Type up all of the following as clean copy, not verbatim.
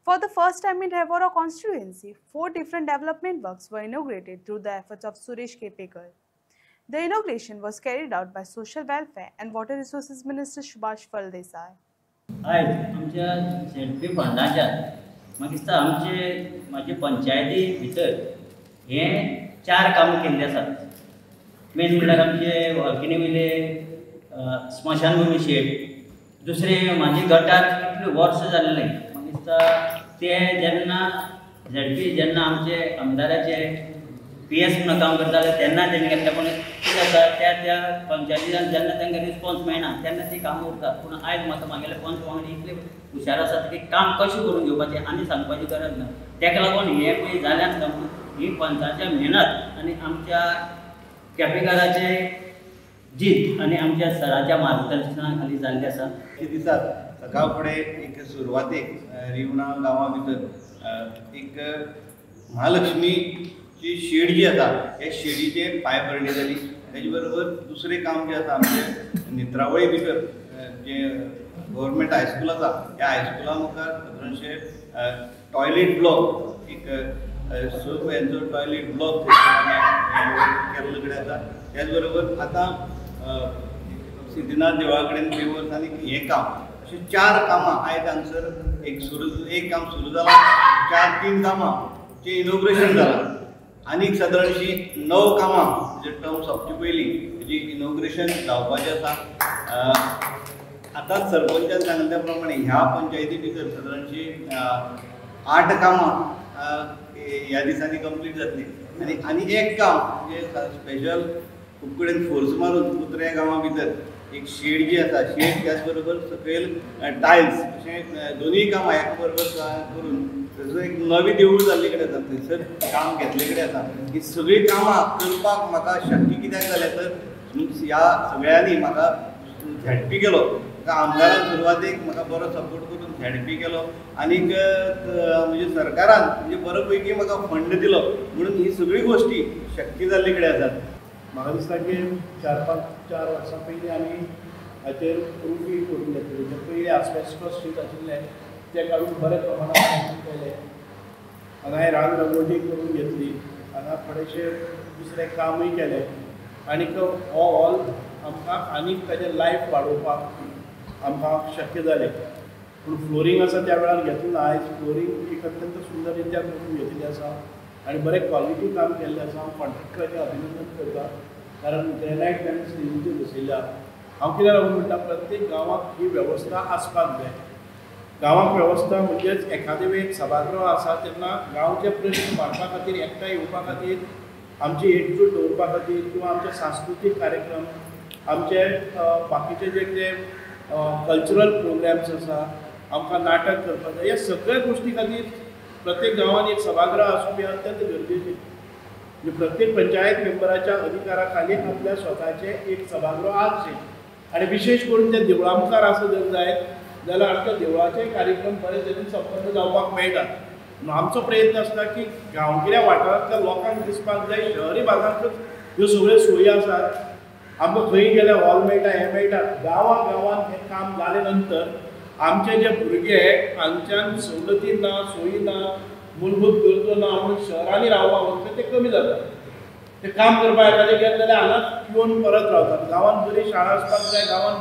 For the first time in Revora constituency, four different development works were inaugurated through the efforts of Suresh Kepekar. The inauguration was carried out by Social Welfare and Water Resources Minister Subhash Phaldesai. आयज आमच्या ZP फंडाच्यान म्हाका दिसता माझे पंचायती भितर हे 4 कामां केल्ली आसात। मेन म्हणल्यार आमचे वॉल्किनी वयले स्मशानभूमी शेड, दुसरे म्हाजे गटात कितले वर्स जाल्ले म्हाका दिसता ते जेन्ना झेडपी जेन्ना आमचे आमदाराचे PS म्हणून काम करताले तेन्ना तेणी घेतले, पूण कितें जाता त्या पंचायतीन जेन्ना तांकां रिस्पॉन्स मेळना तेन्ना ती कामां उरतात। पूण आयज म्हाका म्हागेले पंच वांगडी इतले हुशार आसात की काम कशें करून घेवपाचें आनी सांगपाची गरज ना। ताका लागून हे पळय जालें आसता ही पंचांच्या मेहनत आनी आमच्या केपेकाराचे जीत आनी आमच्या सराच्या मार्गदर्शना खाली जाल्ली आसा। दिसात सकाळ फुडें एक सुरवातेक रिवणा गांवा भितर एक महालक्ष्मीची शेड जी आसा हे शेडीचे पांयभरणी जाली। तेजे बरोबर दुसरें काम जे आसा आमचे नेत्रावळी भितर जे गव्हर्मेंट हायस्कूल आसा ह्या हायस्कुला मुखार सादारणशे टॉयलेट ब्लॉक एक सब हेंचो टॉयलेट ब्लॉक केल्लो कडेन आसा। त्याच बरोबर आतां सिद्धनाथ देवळा कडेन पेवर्स आनी हें काम अशी 4 कामां आयज हांगसर एक काम सुरू जालां, 3 कामांचे इनॉग्रेशन जालां आनीक सादारणशी 9 कामां म्हणजे टर्म सोंपचे पयलीं हेजी इनॉग्रेशन जावपाचें आसा। आतांच सरपंचान सांगल्या प्रमाणे ह्या पंचायती भितर सादारणशी 8 कामां ह्या दिसांनी कंप्लीट जातली आनी एक काम म्हणजे स्पेशल खूब कडेन फोर्स मारून कुत्र्या गांवा भितर एक शेड जी आसा शेड त्याच बरोबर सकयल टायल्स अशें दोनूय कामां एका बरोबर करून थंयसर एक नवी देवूळ जाल्ले कडेन आसा थंयसर काम घेतले कडेन आसा। ही सगळीं कामां करपाक म्हाका शक्य कित्याक जालें तर ह्या सगळ्यांनी म्हाका झेडपी केलो, म्हाका आमदारान सुरवातेक म्हाका बरो सपोर्ट करून झेडपी केलो आनीक म्हणजे सरकारान म्हणजे बरो पैकी म्हाका फंड दिलो म्हणून ही सगळी गोश्टी शक्य जाल्ले कडेन आसात। म्हाका दिसता की 4 वर्सां पयलीं आमी हाचेर रूफी करून घेतले। जे पयलीं आस्बेस्टॉस शीट आशिल्ले ते काडून बरे प्रमाणांत केले। हांगा रान रंगोटी करून घेतली, हांगा थोडेशे दुसरे कामूय केले आनीक हो हॉल आमकां आनीक ताजें लायफ वाडोवपाक आमकां शक्य जालें। पूण फ्लोरींग आसा त्या वेळार घेतलें ना, आयज फ्लोरींग एक अत्यंत सुंदर रित्या करून घेतिल्लें आसा आनी बरें क्वॉलिटी काम केल्लें आसा। हांव कॉन्ट्रॅक्टराचें अभिनंदन करता कारण ग्रेनायट ताणें स्टेजीचेर बसयल्या। हांव कित्याक लागून म्हणटा प्रत्येक गांवांत ही वेवस्था आसपाक जाय। गांवांत वेवस्था म्हणजेच एखादे वेळी सभागृह आसा तेन्ना गांवचे प्रश्न मांडपा खातीर एकठांय येवपा खातीर आमची एकजूट दवरपा खातीर किंवा आमचे सांस्कृतीक कार्यक्रम आमचे बाकीचे जे कल्चरल प्रोग्राम्स आसा आमकां नाटक करपा जाय, ह्या सगळ्या गोश्टी खातीर प्रत्येक गांवांत एक सभागृह आसूं हें अत्यंत गरजेचें। म्हणजे प्रत्येक पंचायत मेंबराच्या अधिकारा खाली आपल्या स्वताचे एक सभागृह आसचें आनी विशेष करून ते देवळा मुखार आसा जर जायत जाल्यार आमच्या देवळाचे कार्यक्रम बरे तरेन संपन्न जावपाक मेळटा। आमचो प्रयत्न आसता की गांवगिऱ्या वाठारांतल्या लोकांक दिसपाक जाय शहरी भागांतूच ह्यो सगळ्यो सोयी आसात। आमकां खंय गेल्यार हॉल मेळटा हें मेळटा, गांवांत हें काम जाले नंतर आमचे जे भुरगे हांगच्यान सवलती ना, सोयी ना, मूलभूत गरजो ना म्हणून शहरांनी रावपाक वचपी ते कमी जाता। ते काम करपाक एखादें गेले जाल्यार हांगाच येवन परत रावतात। गांवांत बरी शाळा आसपाक जाय, गांवांत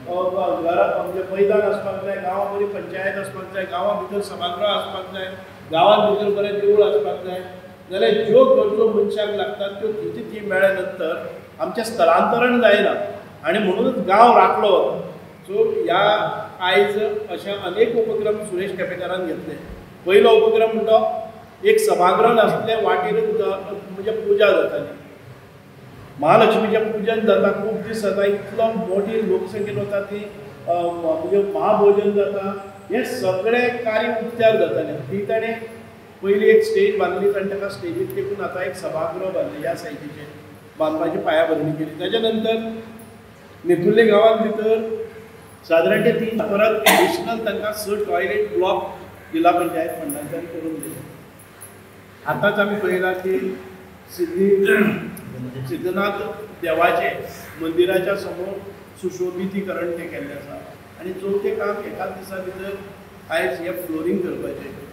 बरो घरांत म्हणजे मैदान आसपाक जाय, गांवांत बरी पंचायत आसपाक जाय, गांवां भितर सभागृह आसपाक जाय, गांवांत भितर बरें देवूळ आसपाक जाय, जाल्यार ज्यो गरजो मनशाक लागतात त्यो थी मेळ्ळे नंतर आमचें स्थलांतरण जायना आनी म्हणूनच गांव राखलो वता। सो ह्या आयज अशा अनेक उपक्रम सुरेश केपेकारान घेतले। पयलो उपक्रम म्हणटा एक सभागृह नासले वाटेरूच म्हणजे पुजा जाताली, महालक्ष्मीचें पूजन जाता, खूब दीस जाता, इतलो मोठी लोकसंख्येन वता ती म्हणजे महाभोजन जाता, हे सगळे कार्य उपचार जाताले। ती ताणें पयली एक स्टेज बांदली आनी ताका स्टेजीर तेकून आतां एक सभागृह बांदलें ह्या सायटीचें बांदपाची पायाभरणी केली। ताच्या नंतर नेतुर्ले गांवांत भितर सादारणते 3 परत एडिशनल तांकां 6 टॉयलेट ब्लॉक जिल्हा पंचायत फंडांतल्यान करून दिले। आतांच आमी पळयलां की सिद्धनाथ देवाचे मंदिराच्या समोर सुशोभितीकरण ते केल्लें आसा आनी चवथें काम एकाच दिसा भितर आयज हे फ्लोरींग करपाचें